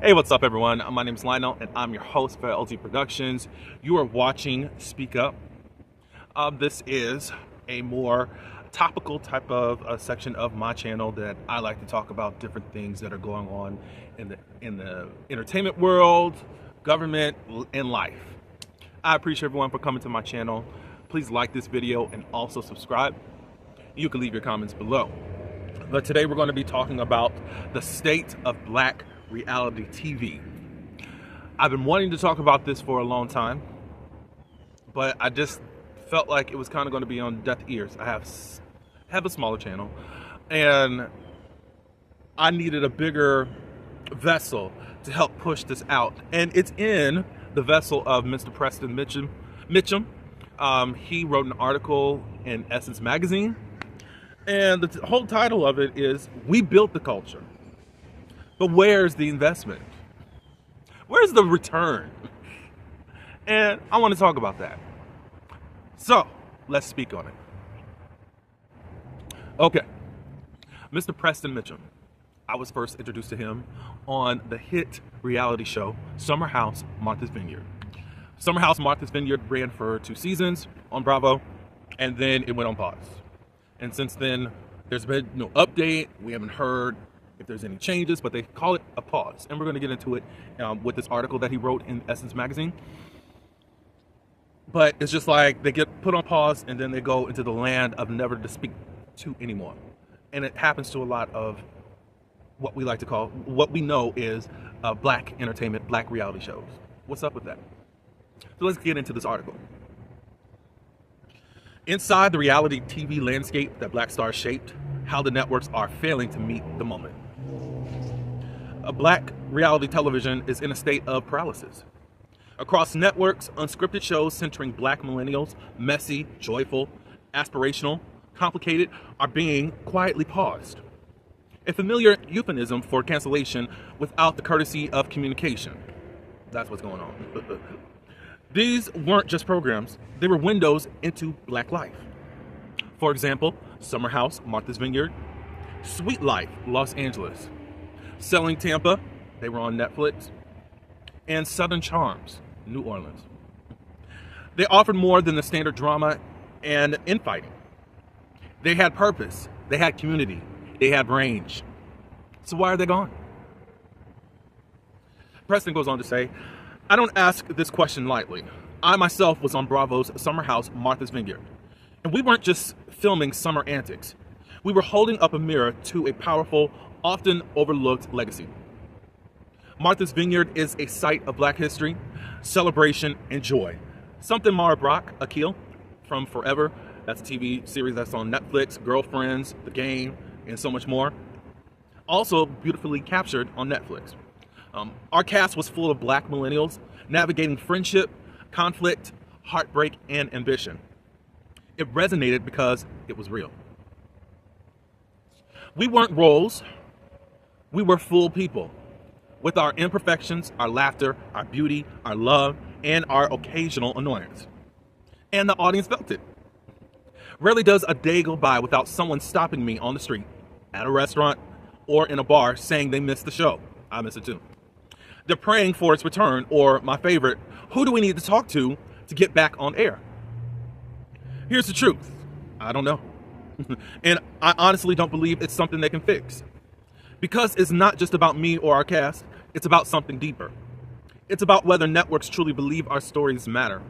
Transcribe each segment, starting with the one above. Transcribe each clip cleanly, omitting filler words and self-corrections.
Hey, what's up, everyone? My name is Lionel, and I'm your host for LT Productions. You are watching Speak Up. This is a more topical type of section of my channel that I like to talk about different things that are going on in the entertainment world, government, and life. I appreciate everyone for coming to my channel. Please like this video and also subscribe. You can leave your comments below. But today we're going to be talking about the state of Black reality TV. I've been wanting to talk about this for a long time, but I just felt like it was kind of going to be on deaf ears. I have a smaller channel, and I needed a bigger vessel to help push this out. And it's in the vessel of Mr. Preston Mitchum. He wrote an article in Essence magazine, and the whole title of it is "We Built the Culture." But where's the investment? Where's the return? And I want to talk about that. So, let's speak on it. Okay. Mr. Preston Mitchum. I was first introduced to him on the hit reality show, Summer House, Martha's Vineyard. Summer House, Martha's Vineyard ran for 2 seasons on Bravo, and then it went on pause. And since then, there's been no update. We haven't heard if there's any changes, but they call it a pause. And we're going to get into it with this article that he wrote in Essence magazine. But it's just like they get put on pause and then they go into the land of never to speak to anymore. And it happens to a lot of what we like to call, what we know is Black entertainment, Black reality shows. What's up with that? So let's get into this article. Inside the reality TV landscape that Black stars shaped, how the networks are failing to meet the moment. Black reality television is in a state of paralysis. Across networks, unscripted shows centering Black millennials, messy, joyful, aspirational, complicated, are being quietly paused. A familiar euphemism for cancellation without the courtesy of communication. That's what's going on. These weren't just programs, they were windows into Black life. For example, Summer House, Martha's Vineyard, Sweet Life, Los Angeles, Selling Tampa, they were on Netflix, and Southern Charms, New Orleans. They offered more than the standard drama and infighting. They had purpose, they had community, they had range. So why are they gone? Preston goes on to say, I don't ask this question lightly. I myself was on Bravo's Summer House, Martha's Vineyard. And we weren't just filming summer antics. We were holding up a mirror to a powerful, often overlooked legacy. Martha's Vineyard is a site of Black history, celebration, and joy. Something Mara Brock, Akil, from Forever, that's a TV series that's on Netflix, Girlfriends, The Game, and so much more, also beautifully captured on Netflix. Our cast was full of Black millennials navigating friendship, conflict, heartbreak, and ambition. It resonated because it was real. We weren't roles, we were full people, with our imperfections, our laughter, our beauty, our love, and our occasional annoyance. And the audience felt it. Rarely does a day go by without someone stopping me on the street, at a restaurant, or in a bar saying they missed the show. I miss it too. They're praying for its return, or my favorite, who do we need to talk to get back on air? Here's the truth. I don't know. And I honestly don't believe it's something they can fix. Because it's not just about me or our cast, it's about something deeper. It's about whether networks truly believe our stories matter.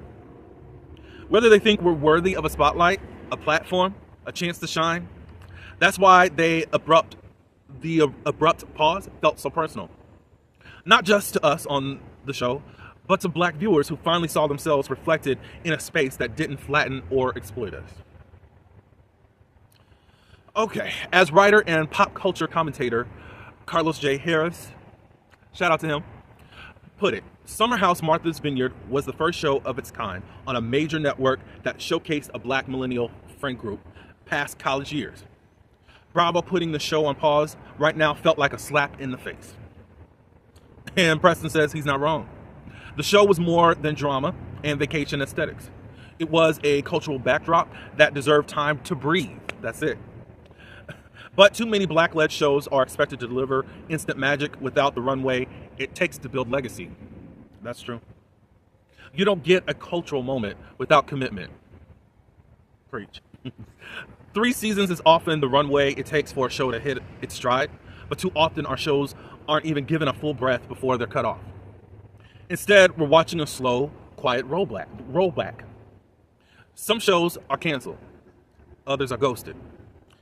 Whether they think we're worthy of a spotlight, a platform, a chance to shine. That's why the abrupt pause felt so personal. Not just to us on the show, but to Black viewers who finally saw themselves reflected in a space that didn't flatten or exploit us. Okay, as writer and pop culture commentator Carlos J. Harris, shout out to him, put it, Summer House Martha's Vineyard was the first show of its kind on a major network that showcased a Black millennial friend group past college years. Bravo putting the show on pause right now felt like a slap in the face. And Preston says he's not wrong. The show was more than drama and vacation aesthetics. It was a cultural backdrop that deserved time to breathe. That's it. But too many black-led shows are expected to deliver instant magic without the runway it takes to build legacy. That's true. You don't get a cultural moment without commitment. Preach. 3 seasons is often the runway it takes for a show to hit its stride, but too often our shows aren't even given a full breath before they're cut off. Instead, we're watching a slow, quiet rollback. Some shows are canceled, others are ghosted,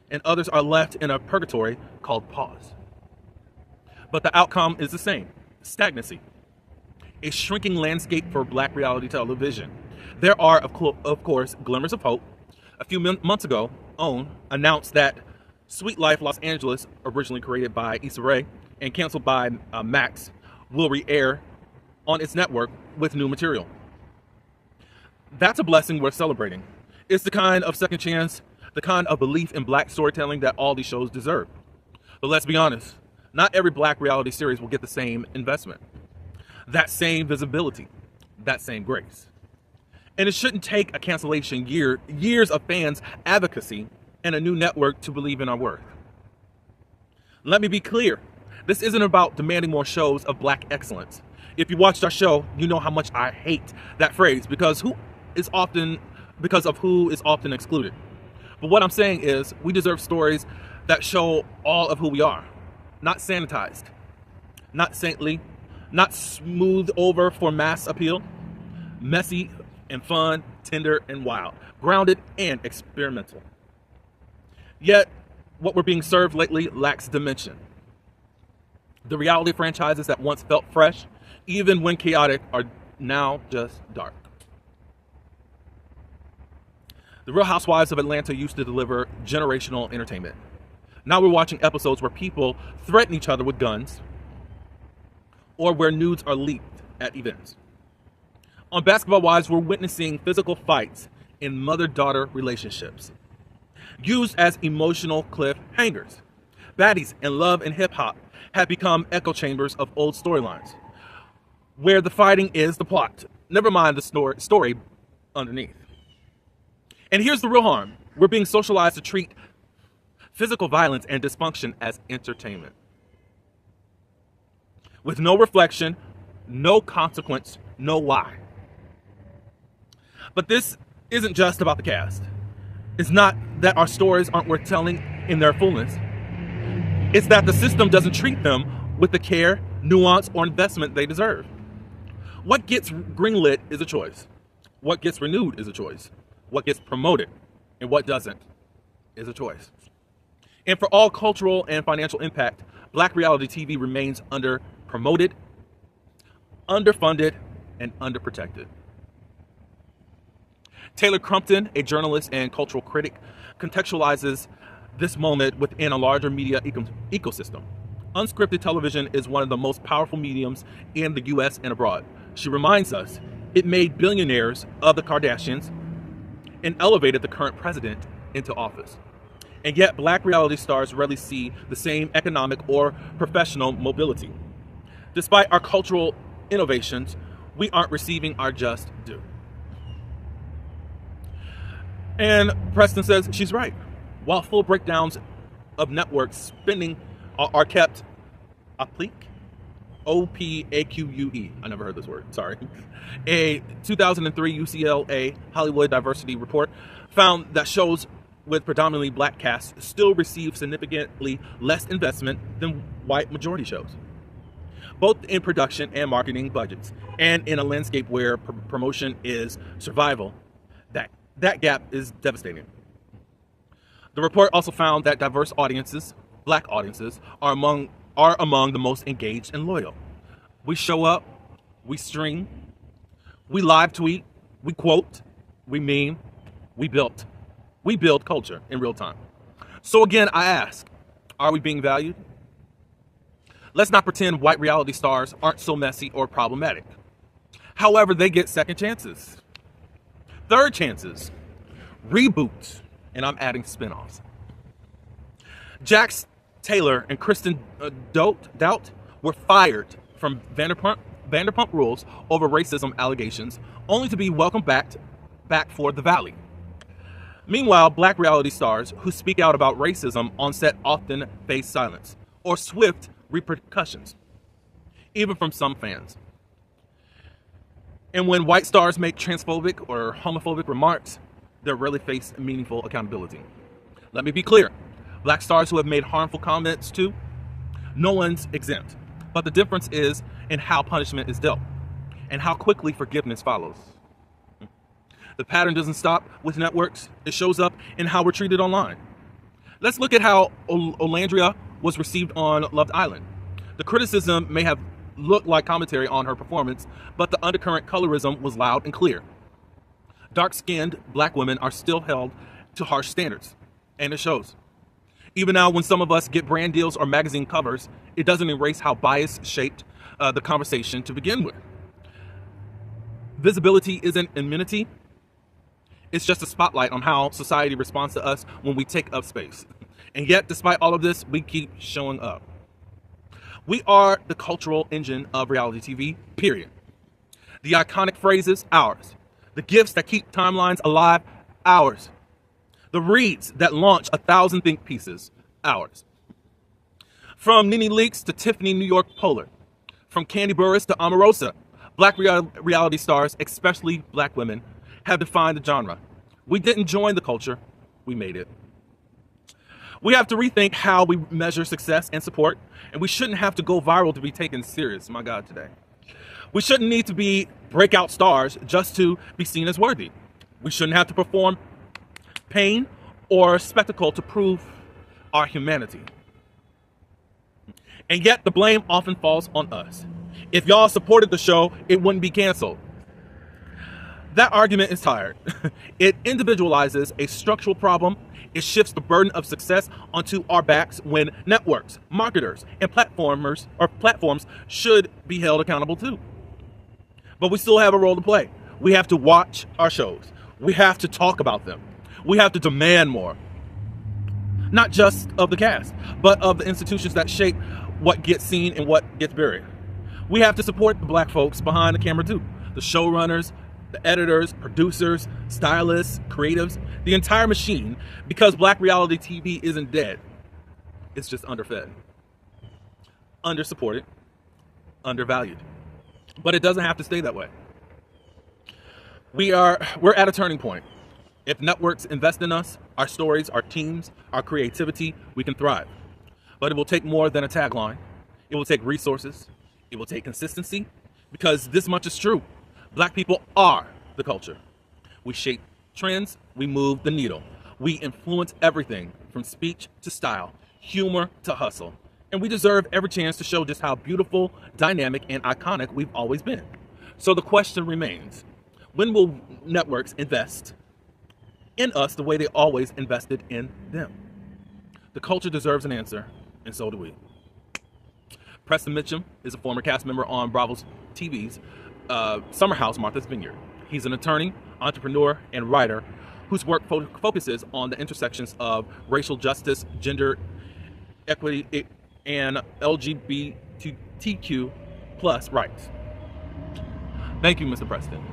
and others are left in a purgatory called pause. But the outcome is the same: stagnancy. A shrinking landscape for black reality television. There are, of course, glimmers of hope. A few months ago, OWN announced that Sweet Life Los Angeles, originally created by Issa Rae and canceled by Max, will re-air on its network with new material. That's a blessing worth celebrating. It's the kind of second chance, the kind of belief in black storytelling that all these shows deserve. But let's be honest, not every black reality series will get the same investment, that same visibility, that same grace. And it shouldn't take a cancellation years of fans' advocacy and a new network to believe in our worth. Let me be clear. This isn't about demanding more shows of black excellence. If you watched our show, you know how much I hate that phrase because of who is often excluded. But what I'm saying is we deserve stories that show all of who we are, not sanitized, not saintly, not smoothed over for mass appeal, messy and fun, tender and wild, grounded and experimental. Yet, what we're being served lately lacks dimension. The reality franchises that once felt fresh, even when chaotic, are now just dark. The Real Housewives of Atlanta used to deliver generational entertainment. Now we're watching episodes where people threaten each other with guns or where nudes are leaked at events. On Basketball Wives, we're witnessing physical fights in mother-daughter relationships, used as emotional cliffhangers. Baddies and Love and Hip Hop have become echo chambers of old storylines, where the fighting is the plot, never mind the story underneath. And here's the real harm. We're being socialized to treat physical violence and dysfunction as entertainment, with no reflection, no consequence, no why. But this isn't just about the cast. It's not that our stories aren't worth telling in their fullness. It's that the system doesn't treat them with the care, nuance, or investment they deserve. What gets greenlit is a choice. What gets renewed is a choice. What gets promoted and what doesn't is a choice. And for all cultural and financial impact, black reality TV remains under-promoted, underfunded, and underprotected. Taylor Crumpton, a journalist and cultural critic, contextualizes this moment within a larger media ecosystem. Unscripted television is one of the most powerful mediums in the US and abroad. She reminds us it made billionaires of the Kardashians and elevated the current president into office. And yet, black reality stars rarely see the same economic or professional mobility. Despite our cultural innovations, we aren't receiving our just due. And Preston says she's right. While full breakdowns of network spending are kept opaque, O-P-A-Q-U-E. I never heard this word, sorry. A 2003 UCLA Hollywood Diversity Report found that shows with predominantly black casts still receive significantly less investment than white majority shows, both in production and marketing budgets, and in a landscape where promotion is survival. That gap is devastating. The report also found that diverse audiences, black audiences, are among the most engaged and loyal. We show up, we stream, we live tweet, we quote, we meme, we build culture in real time. So again, I ask, are we being valued? Let's not pretend white reality stars aren't so messy or problematic. However, they get second chances, third chances, reboots, and I'm adding spinoffs. Jax Taylor and Kristen Doubt were fired from Vanderpump Rules over racism allegations, only to be welcomed back for The Valley. Meanwhile, black reality stars who speak out about racism on set often face silence or swift repercussions, even from some fans. And when white stars make transphobic or homophobic remarks, they rarely face meaningful accountability. Let me be clear. Black stars who have made harmful comments too, no one's exempt. But the difference is in how punishment is dealt and how quickly forgiveness follows. The pattern doesn't stop with networks. It shows up in how we're treated online. Let's look at how Olandria was received on Love Island. The criticism may have looked like commentary on her performance, but the undercurrent colorism was loud and clear. Dark-skinned black women are still held to harsh standards, and it shows. Even now, when some of us get brand deals or magazine covers, it doesn't erase how bias shaped the conversation to begin with. Visibility isn't immunity. It's just a spotlight on how society responds to us when we take up space. And yet, despite all of this, we keep showing up. We are the cultural engine of reality TV, period. The iconic phrases, ours. The gifts that keep timelines alive, ours. The reads that launch 1,000 think pieces, ours. From Nene Leakes to Tiffany New York Polar. From Candy Burris to Omarosa, black reality stars, especially black women, have defined the genre. We didn't join the culture, we made it. We have to rethink how we measure success and support, and we shouldn't have to go viral to be taken serious, my God, today. We shouldn't need to be breakout stars just to be seen as worthy. We shouldn't have to perform pain or spectacle to prove our humanity. And yet the blame often falls on us. If y'all supported the show, it wouldn't be canceled. That argument is tired. It individualizes a structural problem. It shifts the burden of success onto our backs when networks, marketers, and platforms should be held accountable too. But we still have a role to play. We have to watch our shows. We have to talk about them. We have to demand more. Not just of the cast, but of the institutions that shape what gets seen and what gets buried. We have to support the black folks behind the camera too. The showrunners, the editors, producers, stylists, creatives, the entire machine, because black reality TV isn't dead. It's just underfed, undersupported, undervalued. But it doesn't have to stay that way. We're at a turning point. If networks invest in us, our stories, our teams, our creativity, we can thrive. But it will take more than a tagline. It will take resources. It will take consistency, because this much is true. Black people are the culture. We shape trends, we move the needle. We influence everything from speech to style, humor to hustle. And we deserve every chance to show just how beautiful, dynamic, and iconic we've always been. So the question remains, when will networks invest in us the way they always invested in them? The culture deserves an answer, and so do we. Preston Mitchum is a former cast member on Bravo's TV's Summer House, Martha's Vineyard. He's an attorney, entrepreneur, and writer whose work focuses on the intersections of racial justice, gender equity, and LGBTQ plus rights. Thank you, Mr. Preston.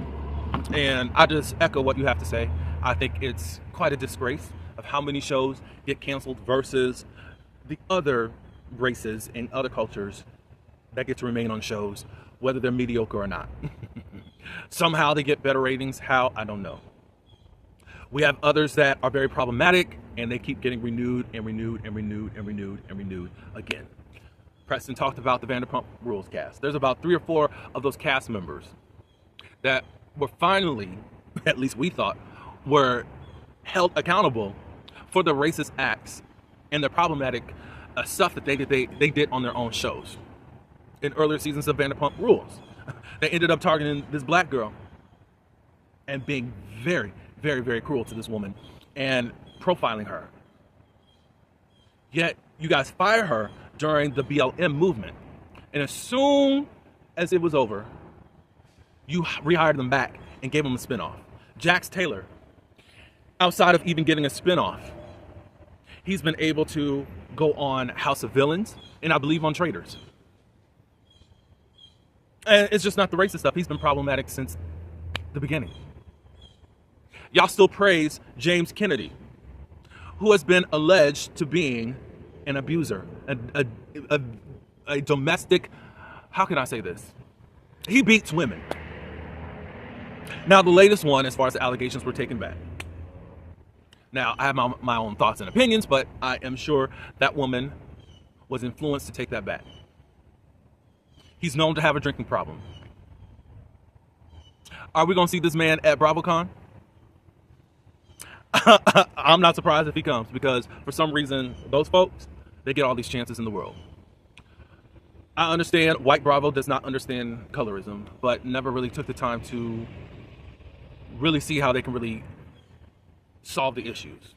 And I just echo what you have to say. I think it's quite a disgrace of how many shows get canceled versus the other races and other cultures that get to remain on shows, whether they're mediocre or not. Somehow they get better ratings. How? I don't know. We have others that are very problematic, and they keep getting renewed and renewed and renewed and renewed and renewed again. Preston talked about the Vanderpump Rules cast. There's about 3 or 4 of those cast members that were finally, at least we thought, were held accountable for the racist acts and the problematic stuff that they did on their own shows. In earlier seasons of Vanderpump Rules, they ended up targeting this black girl and being very, very, very cruel to this woman and profiling her. Yet you guys fire her during the BLM movement, and as soon as it was over, you rehired them back and gave them a spinoff. Jax Taylor, outside of even getting a spinoff, he's been able to go on House of Villains, and I believe on Traitors. And it's just not the racist stuff. He's been problematic since the beginning. Y'all still praise James Kennedy, who has been alleged to being an abuser, a domestic, how can I say this? He beats women. Now, the latest one, as far as the allegations, were taken back. Now, I have my own thoughts and opinions, but I am sure that woman was influenced to take that back. He's known to have a drinking problem. Are we going to see this man at BravoCon? I'm not surprised if he comes, because for some reason, those folks, they get all these chances in the world. I understand white Bravo does not understand colorism, but never really took the time to really see how they can really solve the issues.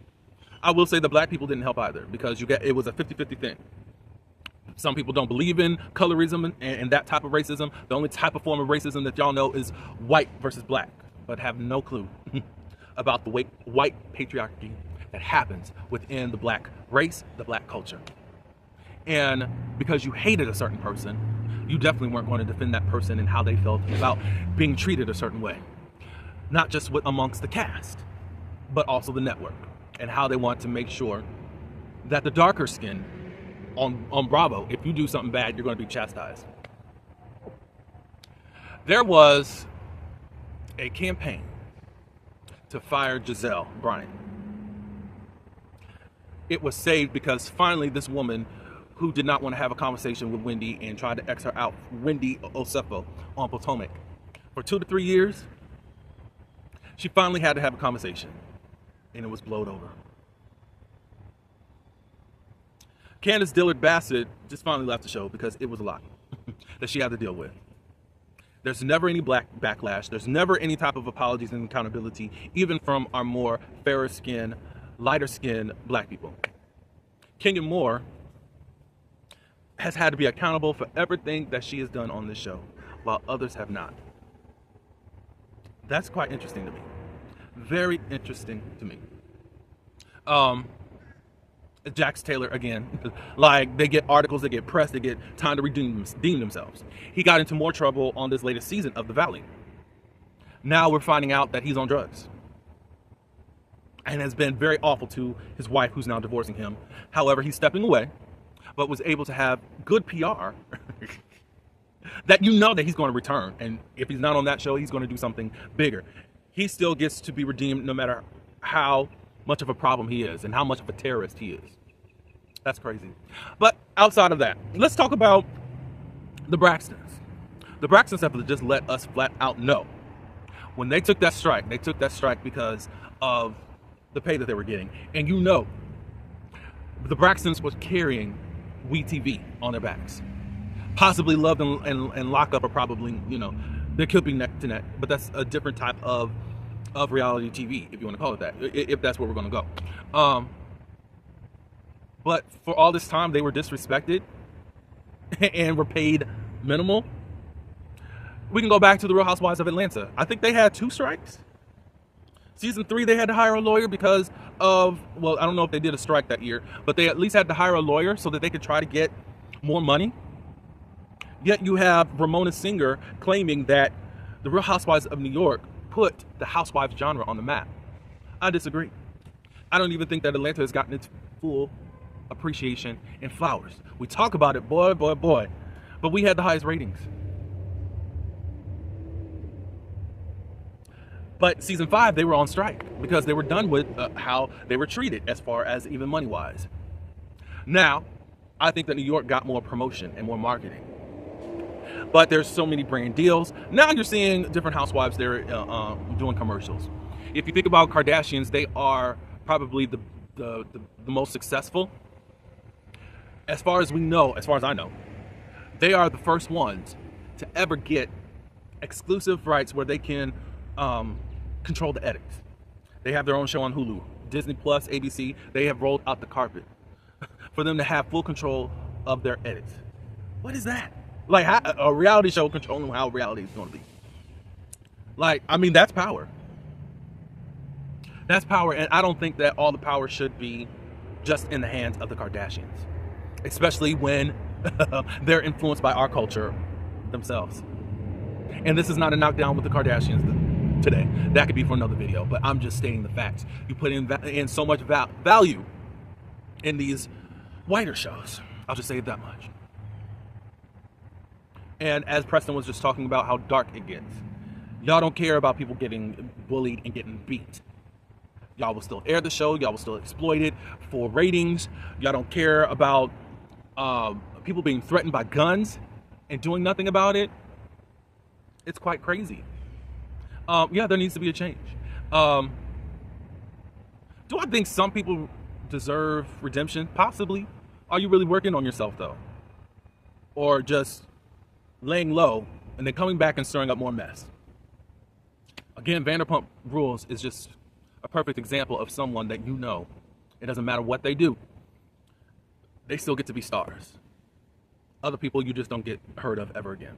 I will say the black people didn't help either, because it was a 50-50 thing. Some people don't believe in colorism and that type of racism. The only type of form of racism that y'all know is white versus black, but have no clue about the white patriarchy that happens within the black race, the black culture. And because you hated a certain person, you definitely weren't going to defend that person and how they felt about being treated a certain way. Not just amongst the cast, but also the network, and how they want to make sure that the darker skin on Bravo, if you do something bad, you're going to be chastised. There was a campaign to fire Giselle Bryant. It was saved because finally this woman, who did not want to have a conversation with Wendy and tried to X her out, Wendy Osefo, on Potomac for 2 to 3 years, she finally had to have a conversation, and it was blowed over. Candace Dillard Bassett just finally left the show because it was a lot that she had to deal with. There's never any backlash. There's never any type of apologies and accountability, even from our more fairer skinned, lighter skinned black people. Kenya Moore has had to be accountable for everything that she has done on this show, while others have not. That's quite interesting to me. Very interesting to me. Jax Taylor, again, like, they get articles, they get press, they get time to redeem themselves. He got into more trouble on this latest season of The Valley. Now we're finding out that he's on drugs and has been very awful to his wife, who's now divorcing him. However, he's stepping away, but was able to have good PR that you know that he's going to return. And if he's not on that show, he's going to do something bigger. He still gets to be redeemed no matter how much of a problem he is and how much of a terrorist he is. That's crazy. But outside of that, let's talk about the Braxtons. The Braxtons have just let us flat out know when they took that strike because of the pay that they were getting. And you know, the Braxtons was carrying WeTV on their backs. Possibly Love and Lockup are probably, they could be neck to neck, but that's a different type of reality TV, if you want to call it that, if that's where we're going to go. But for all this time, they were disrespected and were paid minimal. We can go back to the Real Housewives of Atlanta. I think they had 2 strikes. Season 3, they had to hire a lawyer because of, well, I don't know if they did a strike that year, but they at least had to hire a lawyer so that they could try to get more money. Yet you have Ramona Singer claiming that the Real Housewives of New York put the housewives genre on the map. I disagree. I don't even think that Atlanta has gotten its full appreciation and flowers. We talk about it, boy, but we had the highest ratings. But season 5, they were on strike because they were done with how they were treated as far as even money-wise. Now, I think that New York got more promotion and more marketing. But there's so many brand deals. Now you're seeing different housewives there doing commercials. If you think about Kardashians, they are probably the most successful. As far as we know, as far as I know, they are the first ones to ever get exclusive rights where they can control the edits. They have their own show on Hulu, Disney Plus, ABC. They have rolled out the carpet for them to have full control of their edits. What is that? Like, a reality show controlling how reality is going to be. Like, I mean, that's power. That's power, and I don't think that all the power should be just in the hands of the Kardashians, especially when they're influenced by our culture themselves. And this is not a knockdown with the Kardashians. today. That could be for another video, but I'm just stating the facts. You put in so much value in these whiter shows. I'll just say it that much. And as Preston was just talking about how dark it gets, y'all don't care about people getting bullied and getting beat. Y'all will still air the show. Y'all will still exploit it for ratings. Y'all don't care about people being threatened by guns and doing nothing about it. It's quite crazy. Yeah, there needs to be a change. Do I think some people deserve redemption? Possibly. Are you really working on yourself, though? Or just laying low and then coming back and stirring up more mess? Again, Vanderpump Rules is just a perfect example of someone that you know. It doesn't matter what they do. They still get to be stars. Other people you just don't get heard of ever again.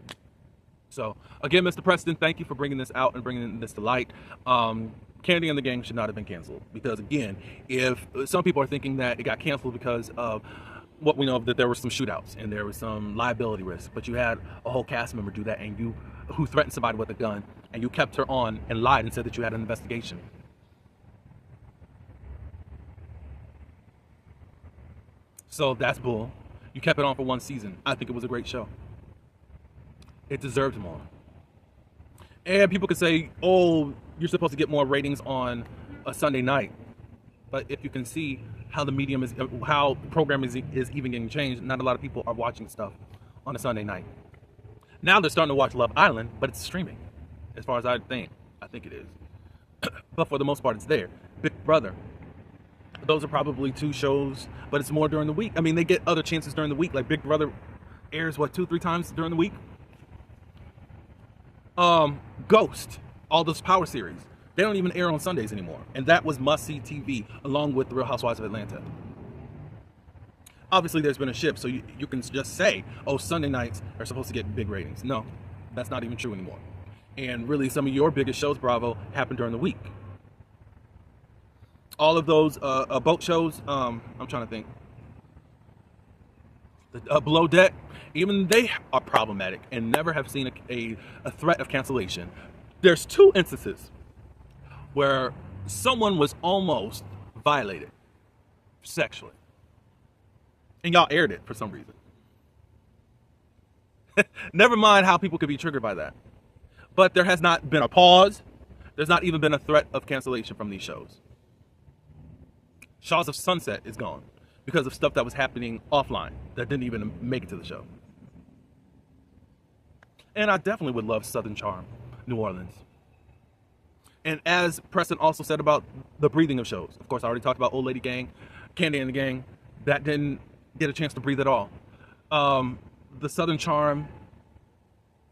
So, again, Mr. Preston, thank you for bringing this out and bringing this to light. Candy and the Gang should not have been canceled. Because, again, if some people are thinking that it got canceled because of what we know, that there were some shootouts and there was some liability risk, but you had a whole cast member do that, and who threatened somebody with a gun, and you kept her on and lied and said that you had an investigation. So that's bull. You kept it on for one season. I think it was a great show. It deserved more. And people could say, oh, you're supposed to get more ratings on a Sunday night. But if you can see how the medium is, how programming is even getting changed, not a lot of people are watching stuff on a Sunday night. Now they're starting to watch Love Island, but it's streaming, as far as I think it is. But for the most part, it's there. Big Brother. Those are probably two shows, but it's more during the week. I mean, they get other chances during the week. Like Big Brother airs, what, 2-3 times during the week? Ghost, all those Power series, they don't even air on Sundays anymore. And that was must-see TV, along with The Real Housewives of Atlanta. Obviously, there's been a shift, so you can just say, oh, Sunday nights are supposed to get big ratings. No, that's not even true anymore. And really, some of your biggest shows, Bravo, happen during the week. All of those boat shows, I'm trying to think. The Below Deck, even they are problematic and never have seen a threat of cancellation. There's 2 instances where someone was almost violated sexually, and y'all aired it for some reason. Never mind how people could be triggered by that. But there has not been a pause. There's not even been a threat of cancellation from these shows. Shaws of Sunset is gone because of stuff that was happening offline that didn't even make it to the show. And I definitely would love Southern Charm, New Orleans. And as Preston also said about the breathing of shows, of course, I already talked about Old Lady Gang, Candy and the Gang. That didn't get a chance to breathe at all. The Southern Charm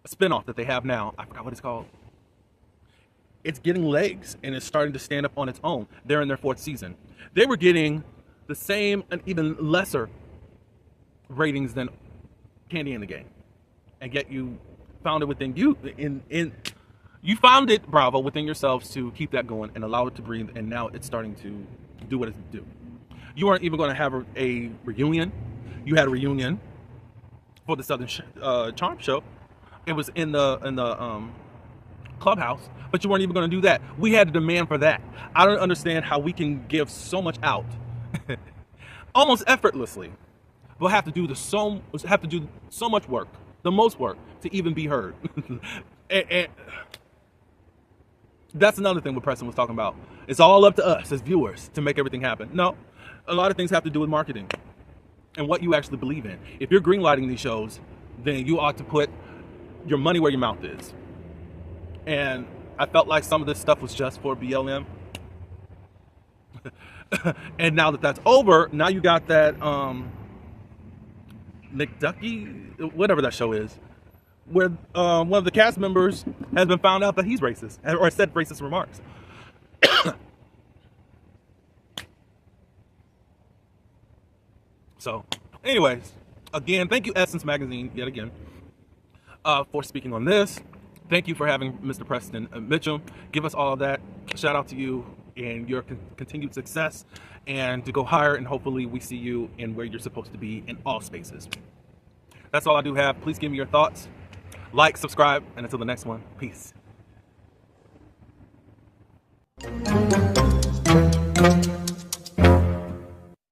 spinoff that they have now, I forgot what it's called. It's getting legs and it's starting to stand up on its own. They're in their 4th season. They were getting the same and even lesser ratings than Candy and the Gang. And yet you found it within you, you found it, Bravo, within yourselves to keep that going and allow it to breathe, and now it's starting to do what it's do. You weren't even going to have a reunion. You had a reunion for the Southern Charm show. It was in the clubhouse, but you weren't even going to do that. We had a demand for that. I don't understand how we can give so much out almost effortlessly, but have to do so much work, the most work, to even be heard. and that's another thing what Preston was talking about. It's all up to us as viewers to make everything happen. No, a lot of things have to do with marketing and what you actually believe in. If you're greenlighting these shows, then you ought to put your money where your mouth is. And I felt like some of this stuff was just for BLM. And now that that's over, now you got that McDucky, whatever that show is, where one of the cast members has been found out that he's racist, or said racist remarks. So, anyways, again, thank you Essence Magazine, yet again, for speaking on this. Thank you for having Mr. Preston Mitchum. Give us all of that. Shout out to you and your continued success, and to go higher, and hopefully we see you in where you're supposed to be in all spaces. That's all I do have. Please give me your thoughts. Like, subscribe, and until the next one, peace. you.